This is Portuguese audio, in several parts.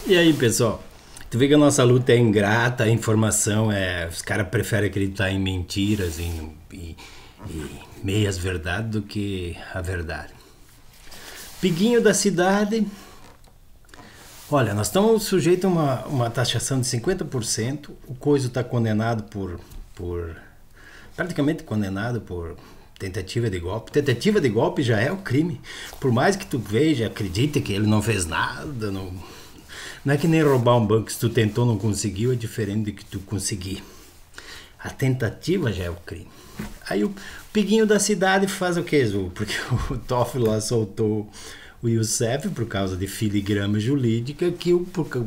E aí, pessoal? Tu vê que a nossa luta é ingrata, a informação é... Os caras preferem acreditar em mentiras, em meias verdades do que a verdade. Piguinho da cidade... Olha, nós estamos sujeitos a uma taxação de 50%. O coiso está condenado por... Praticamente condenado por tentativa de golpe. Tentativa de golpe já é o crime. Por mais que tu veja, acredite que ele não fez nada, não é que nem roubar um banco. Se tu tentou não conseguiu, é diferente de que tu conseguir. A tentativa já é o crime. Aí o piguinho da cidade faz o que, Zu? Porque o Toffoli lá soltou o Youssef por causa de filigrama jurídica, que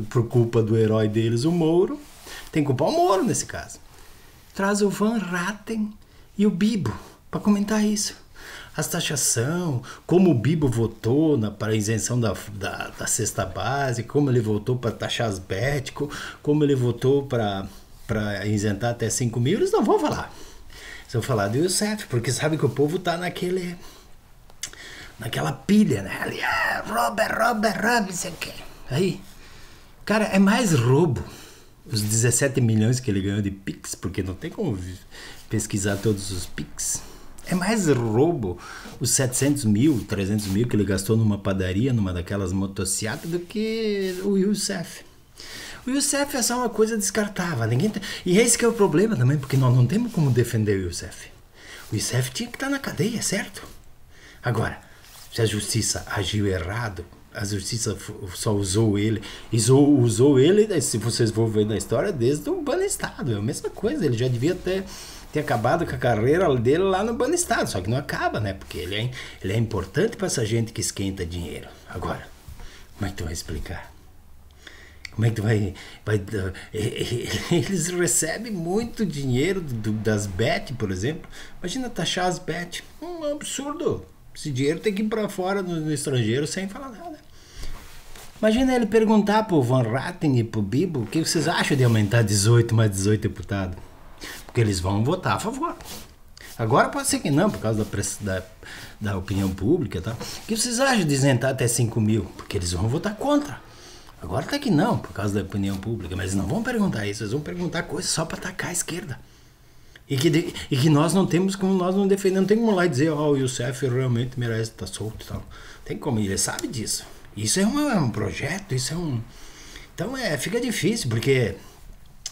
por culpa do herói deles, o Moro, tem que culpar o Moro nesse caso. Traz o Van Ratten e o Bibo para comentar isso. As taxação, como o Bibo votou para a isenção da cesta básica, como ele votou para taxar as bet, como ele votou para isentar até 5 mil, eles não vão falar. Eles vão falar do Youssef, porque sabe que o povo tá naquela pilha, né? Ali, rouba, não sei o quê. Aí, cara, é mais roubo os 17 milhões que ele ganhou de Pix, porque não tem como pesquisar todos os Pix. É mais roubo os 700 mil, 300 mil que ele gastou numa padaria, numa daquelas motocicletas, do que o Youssef. O Youssef é só uma coisa descartável. E esse que é o problema também, porque nós não temos como defender o Youssef. O Youssef tinha que estar na cadeia, certo? Agora, se a justiça agiu errado, a justiça só usou ele, usou ele, se vocês vão ver na história, desde o Banestado, é a mesma coisa, ele já devia ter acabado com a carreira dele lá no Banestado, só que não acaba, né, porque ele é importante para essa gente que esquenta dinheiro. Agora, como é que tu vai explicar? Como é que tu vai eles recebem muito dinheiro das bet, por exemplo. Imagina taxar as bet, um absurdo. Esse dinheiro tem que ir para fora no estrangeiro sem falar nada. Imagina ele perguntar pro Van Ratten e pro Bibo o que vocês acham de aumentar 18 mais 18 deputados. Porque eles vão votar a favor. Agora pode ser que não, por causa da opinião pública e tal. O que vocês acham de isentar até 5 mil? Porque eles vão votar contra. Agora até que não, por causa da opinião pública. Mas não vão perguntar isso, eles vão perguntar coisas só para atacar a esquerda. E que nós não temos como, nós não defendemos, não tem como lá dizer, o Youssef realmente merece estar solto e tal. Tem como, ele sabe disso. Isso é um projeto, isso é um... Então fica difícil, porque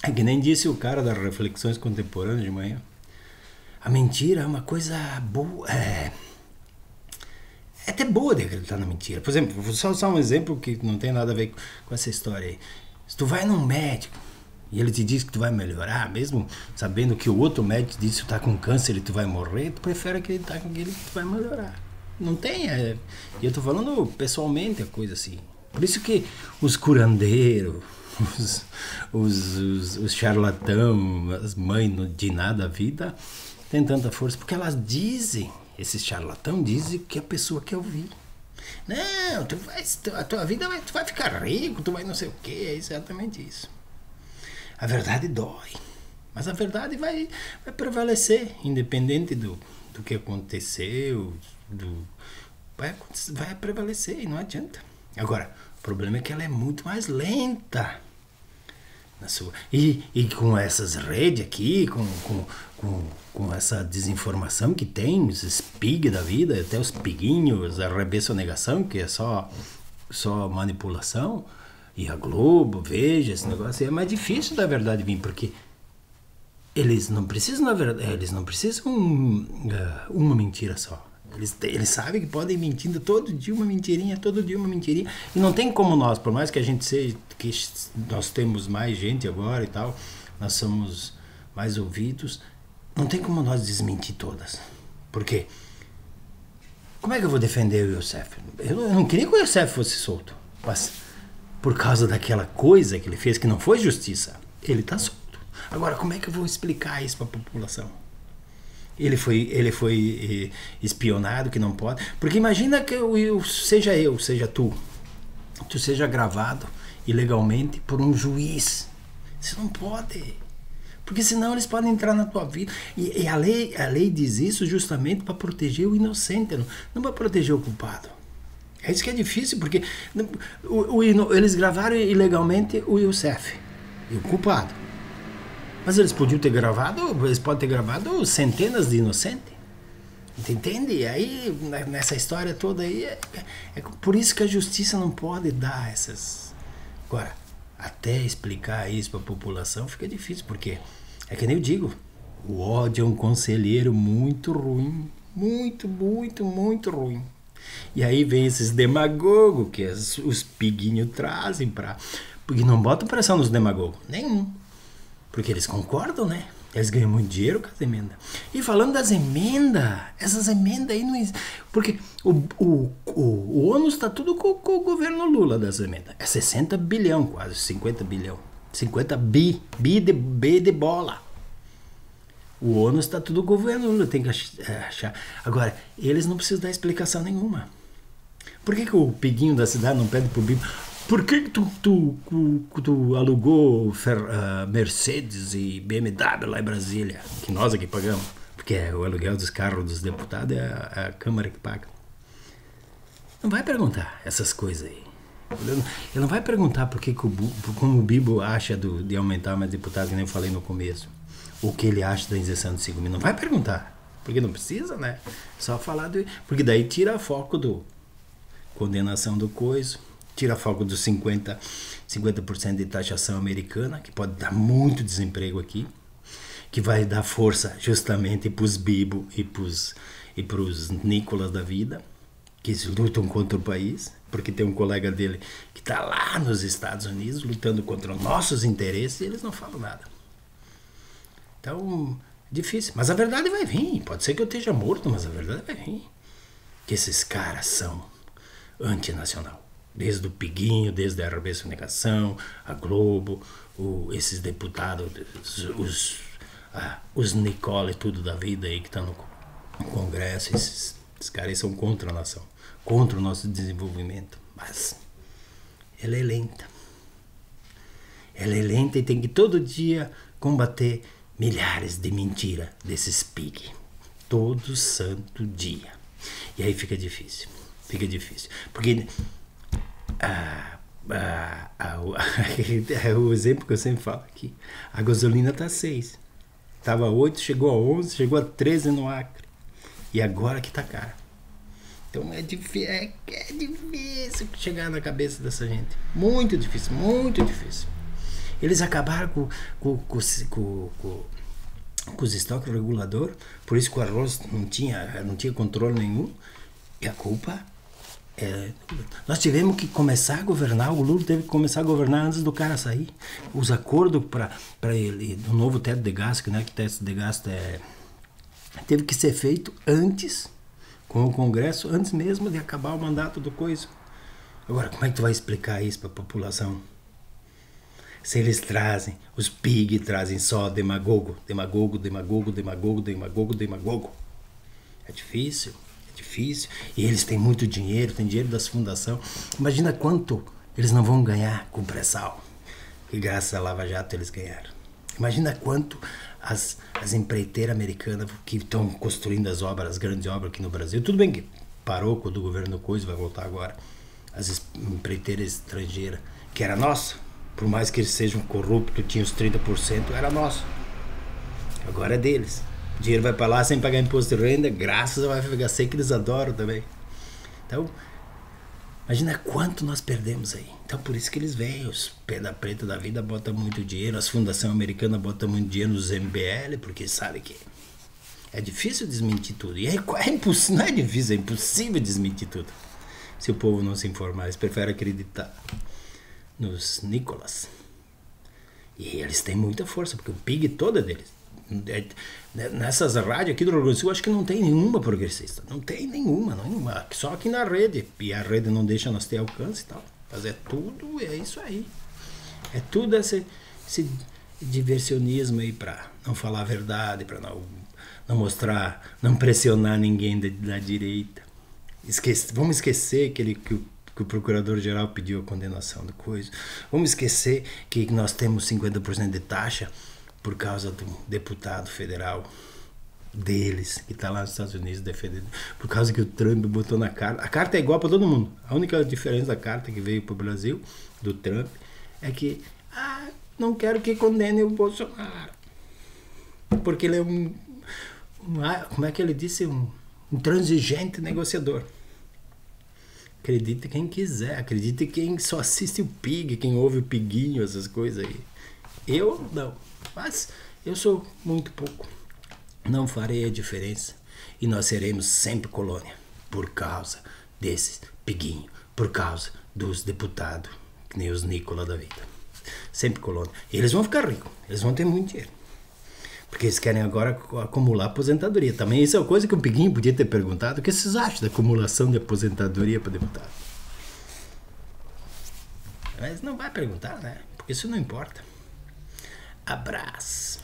é que nem disse o cara das reflexões contemporâneas de manhã. A mentira é uma coisa boa, é até boa de acreditar na mentira. Por exemplo, vou só usar um exemplo que não tem nada a ver com essa história aí. Se tu vai num médico, e ele te diz que tu vai melhorar, mesmo sabendo que o outro médico disse que tu tá com câncer e tu vai morrer, tu prefere acreditar com aquele que tu vai melhorar. Não tem, e eu tô falando pessoalmente a coisa assim. Por isso que os curandeiros, os charlatão, as mães de nada da vida, tem tanta força, porque elas dizem, esses charlatão dizem que a pessoa quer ouvir. Não, a tua vida tu vai ficar rico, tu vai não sei o que, é exatamente isso. A verdade dói, mas a verdade vai prevalecer, independente do que aconteceu, vai prevalecer e não adianta. Agora, o problema é que ela é muito mais lenta. E com essas redes aqui, com essa desinformação que tem, esses pig da vida, até os piguinhos, a rebessonegação, que é só manipulação, e a Globo, veja esse negócio, é mais difícil da verdade vir, porque eles não precisam, na verdade, eles não precisam uma mentira só. Eles sabem que podem ir mentindo todo dia uma mentirinha, e não tem como nós, por mais que a gente seja, que nós temos mais gente agora e tal, nós somos mais ouvidos, não tem como nós desmentir todas. Por quê? Como é que eu vou defender o Youssef? Eu não queria que o Youssef fosse solto, mas por causa daquela coisa que ele fez, que não foi justiça, ele tá solto. Agora, como é que eu vou explicar isso para a população? Ele foi espionado, que não pode. Porque imagina que seja tu seja gravado ilegalmente por um juiz. Você não pode. Porque senão eles podem entrar na tua vida. E a lei diz isso justamente para proteger o inocente, não para proteger o culpado. É isso que é difícil, porque eles gravaram ilegalmente o Youssef, e o culpado. Mas eles podiam ter gravado, eles podem ter gravado centenas de inocentes. Entende? Aí, nessa história toda aí, é por isso que a justiça não pode dar essas... Agora, até explicar isso para a população fica difícil, porque é que nem eu digo, o ódio é um conselheiro muito ruim, muito, muito, muito ruim. E aí vem esses demagogos que os piguinhos trazem para... Porque não botam pressão nos demagogos, nenhum. Porque eles concordam, né? Eles ganham muito dinheiro com as emendas. E falando das emendas, essas emendas aí não existem. Porque o ônus está tudo com o governo Lula das emendas. É 60 bilhão, quase 50 bilhão. 50 bi de bola. O ônus está tudo com o governo Lula, tem que achar. Agora, eles não precisam dar explicação nenhuma. Por que o piguinho da cidade não pede pro Bibo? Por que tu alugou Mercedes e BMW lá em Brasília? Que nós aqui pagamos. Porque o aluguel dos carros dos deputados é a Câmara que paga. Não vai perguntar essas coisas aí. Ele não vai perguntar como o Bibo acha de aumentar mais deputados, que nem eu falei no começo. O que ele acha da isenção de 5 mil. Não vai perguntar. Porque não precisa, né? Só falar porque daí tira foco do condenação do coiso. Tira foco dos 50% de taxação americana, que pode dar muito desemprego aqui, que vai dar força justamente para os Bibo e para os Nicolas da vida, que lutam contra o país, porque tem um colega dele que está lá nos Estados Unidos lutando contra os nossos interesses e eles não falam nada. Então, difícil. Mas a verdade vai vir. Pode ser que eu esteja morto, mas a verdade vai vir. Que esses caras são antinacional. Desde o Piguinho, desde a RB Sonegação, a Globo, esses deputados, os Nicole, tudo da vida aí que estão no Congresso, esses caras são contra a nação, contra o nosso desenvolvimento. Mas ela é lenta. Ela é lenta e tem que todo dia combater milhares de mentiras desses pig. Todo santo dia. E aí fica difícil. Fica difícil. Porque... o exemplo que eu sempre falo aqui, a gasolina tá 6, tava 8, chegou a 11, chegou a 13 no Acre e agora que tá cara. Então é difícil chegar na cabeça dessa gente, muito difícil, muito difícil. Eles acabaram com os estoques regulador, por isso que o arroz não tinha controle nenhum, e a culpa nós tivemos que começar a governar, o Lula teve que começar a governar antes do cara sair. Os acordos para ele, o novo teto de gasto, né, que teto de gasto teve que ser feito antes, com o Congresso, antes mesmo de acabar o mandato do coisa. Agora, como é que tu vai explicar isso para a população? Se eles trazem, os pig trazem só demagogo. É difícil. Difícil, e eles têm muito dinheiro, tem dinheiro das fundações. Imagina quanto eles não vão ganhar com o pré-sal, que graças à Lava Jato eles ganharam. Imagina quanto as empreiteiras americanas que estão construindo as grandes obras aqui no Brasil, tudo bem que parou quando o governo Coisa vai voltar agora, as empreiteiras estrangeiras, que era nossa, por mais que eles sejam corruptos, tinham os 30%, era nosso, agora é deles. O dinheiro vai para lá sem pagar imposto de renda, graças ao FHC que eles adoram também. Então, imagina quanto nós perdemos aí. Então, por isso que eles vêm, os pedra preta da vida botam muito dinheiro, as fundações americanas botam muito dinheiro nos MBL, porque sabe que é difícil desmentir tudo. E não é difícil, é impossível desmentir tudo. Se o povo não se informar, eles preferem acreditar nos Nicolas. E eles têm muita força, porque o PIG todo é deles. Nessas rádios aqui do Rio Grande do Sul, acho que não tem nenhuma progressista. Não tem nenhuma. Só aqui na rede. E a rede não deixa nós ter alcance e tal. Mas é tudo, é isso aí. É tudo esse diversionismo aí pra não falar a verdade, pra não mostrar, não pressionar ninguém da direita. Vamos esquecer que o procurador-geral pediu a condenação do coisa. Vamos esquecer que nós temos 50% de taxa por causa do deputado federal deles, que tá lá nos Estados Unidos defendendo, por causa que o Trump botou na carta. A carta é igual para todo mundo. A única diferença da carta que veio pro Brasil, do Trump, é que não quero que condene o Bolsonaro. Porque ele é como é que ele disse? Um intransigente negociador. Acredite quem quiser, acredite quem só assiste o Pig, quem ouve o Piguinho, essas coisas aí. Eu não, mas eu sou muito pouco. Não farei a diferença e nós seremos sempre colônia por causa desses Piguinho, por causa dos deputados, que nem os Nicola da vida. Sempre colônia. E eles vão ficar ricos, eles vão ter muito dinheiro. Porque eles querem agora acumular aposentadoria. Também isso é uma coisa que o Piguinho podia ter perguntado. O que vocês acham da acumulação de aposentadoria para deputado? Mas não vai perguntar, né? Porque isso não importa. Abraço.